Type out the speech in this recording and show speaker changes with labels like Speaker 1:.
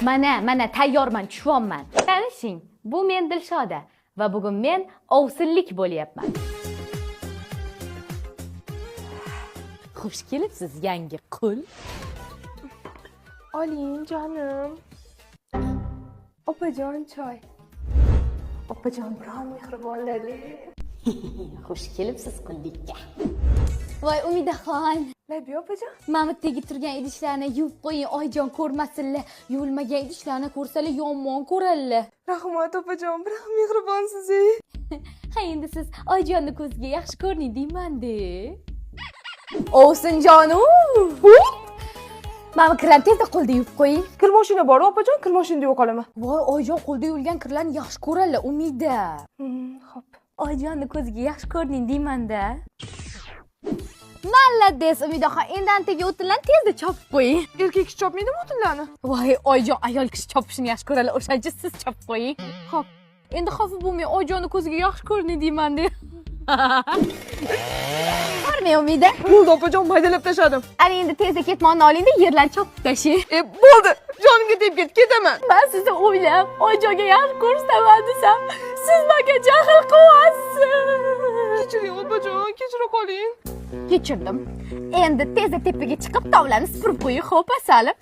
Speaker 1: Mana tayyorman, tushyapman. Tanishing, bu men Dilshoda va bugun men ovsinlik bo'lyapman. Xush kelibsiz, yangi qul.
Speaker 2: Oling jonim. Opajon choy. Opajon biron mehribonlarlik.
Speaker 1: Xush kelibsiz qullikka. Voy Umidaxon,
Speaker 2: Labi opajon.
Speaker 1: Mamitdagi turgan idishlarni yuvib qo'ying, oyijon ko'rmasinlar. Yuvilmagan idishlarni ko'rsalar yomon ko'radilar.
Speaker 2: Rahmat opajon, biron mehribonsiz.
Speaker 1: Ha endi siz oyijonni ko'ziga yaxshi ko'rning deyman-da. Ovsinjonu. Mana kirlarni tezda qo'lda yuvib qo'ying.
Speaker 2: Kir mashina bor opajon, kir mashinada yo'q qolaman.
Speaker 1: Voy oyijon, qo'lda yuvilgan kirlarni yaxshi ko'radilar, Umida.
Speaker 2: Xo'p.
Speaker 1: Oyijonni ko'ziga yaxshi ko'rning deyman-da. Malades Umidaxon, endi antaga o'tinlarni tezda chopib qo'ying.
Speaker 2: Erkak kishi chopmaydimi o'tinlarni?
Speaker 1: Voy oyijon, ayol kishi chopishini yaxshi ko'radilar, o'shancha siz chopib qo'ying. Xo'p. Endi xafa bo'lmang, oyijonni ko'ziga yaxshi ko'rning deyman-da. Qarmay Umida.
Speaker 2: Bo'ldi opajon, maydalab tashladim.
Speaker 1: Ana endi tezda ketmonni oling-da, yerlarni chopib tashlang.
Speaker 2: Bo'ldi. Jonimga tegib ketaman.
Speaker 1: Men sizni o'ylab, oyijonga yaxshi ko'rsataman desam, siz menga jahl qilyapsiz.
Speaker 2: Kechiring opajon, kechira qoling.
Speaker 1: Kechirdim. Endi tezda tepaga chiqib, tavlarni supurib qo'ying, xo'p, asalim.